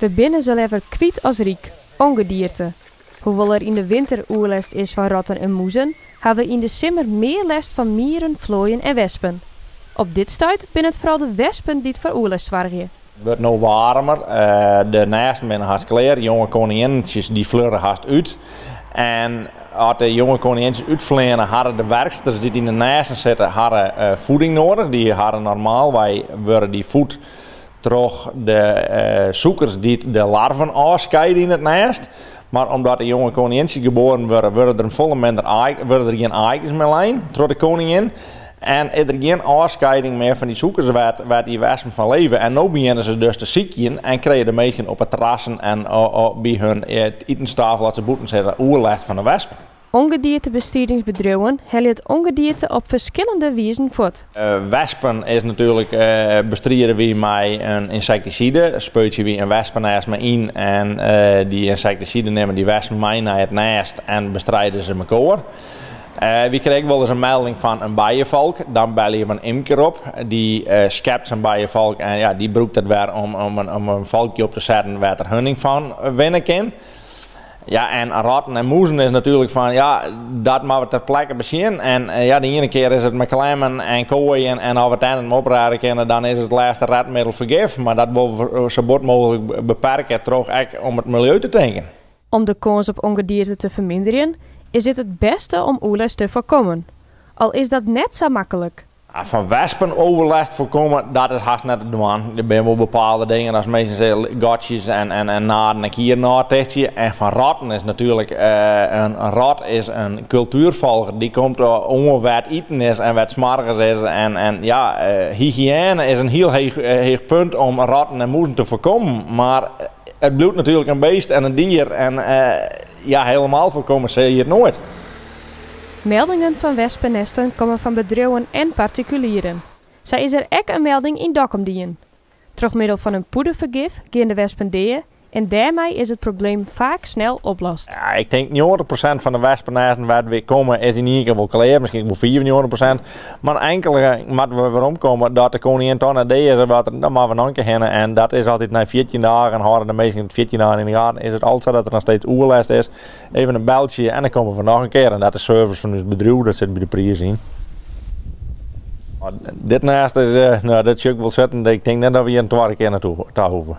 We binnen zo even kwiet als riek, ongedierte. Hoewel er in de winter oerlest is van ratten en moezen, hebben we in de zomer meer last van mieren, vlooien en wespen. Op dit stuit zijn het vooral de wespen die het voor oerlest zorgen. Het wordt nu warmer, de nesten zijn haast klaar, jonge koninginnetjes die fleuren haast uit. En als de jonge koninginnetjes uitvliegen, hadden de werksters die in de nesten zitten, hadden voeding nodig. Die hadden normaal, wij worden die voed door de zoekers die de larven afscheiden in het nest. Maar omdat de jonge koninginnetjes geboren worden er volle minder worden er geen eitjes meer lijn door de koningin. En er is geen afscheiding meer van die zoekers waar die wespen van leven. En nu beginnen ze dus te zieken en krijgen de meesten op het terrassen en bij hun etenstafel dat ze boeten zitten oerlegt van de wespen. Ongediertebestrijdingsbedrijven hellen het ongedierte op verschillende wijzen voort. Wespen is natuurlijk bestrijden wie met een insecticide. Spuit je wie een wespennest mee in en die insecticide nemen die wespen mee naar het nest en bestrijden ze elkaar. We kregen wel eens een melding van een bijenvalk. Dan bel je een imker op. Die schept zijn bijenvalk en ja, die broekt het weer om een valkje op te zetten waar er hunning van winnen kan. Ja, en ratten en moezen is natuurlijk van, ja, dat maar we ter plekke bezien. En ja, de ene keer is het met klemmen en kooien en als we het eindelijk opraden kunnen, dan is het laatste redmiddel vergif. Maar dat wil we zo bot mogelijk beperken, toch echt om het milieu te denken. Om de kans op ongedierte te verminderen, is dit het beste om oerlest te voorkomen. Al is dat net zo makkelijk. Van wespen overlast voorkomen, dat is haast net te doen. Er zijn wel bepaalde dingen, als mensen zeggen gotjes en naden en kiernaadtichtje. En van ratten is natuurlijk, een rat is een cultuurvolger. Die komt om wat eten is en wat smargens is. En ja, hygiëne is een heel heeg punt om ratten en moezen te voorkomen. Maar het bloedt natuurlijk een beest en een dier. En ja, helemaal voorkomen zie je het nooit. Meldingen van wespennesten komen van bedrijven en particulieren. Zo is er ook een melding in Dokkumdien. Door middel van een poedervergif gaan de wespen deeën en daarmee is het probleem vaak snel oplost. Ja, ik denk 90% van de wespennesten waar weer komen is in ieder geval klaar, misschien wel 94%. Maar enkele moeten we weer omkomen dat de koningin toch naar deeën is wat er dan maar van anker hebben. En dat is altijd na 14 dagen en houden de meesten 14 dagen in de gaten. Is het altijd zo dat er nog steeds oerlest is. Even een beltje en dan komen we nog een keer. En dat is service van ons bedrijf, dat zit bij de prijs in. Dit naast is, nou, dat is ook wel zitten. Ik denk net dat we hier een tweede keer naartoe hoeven.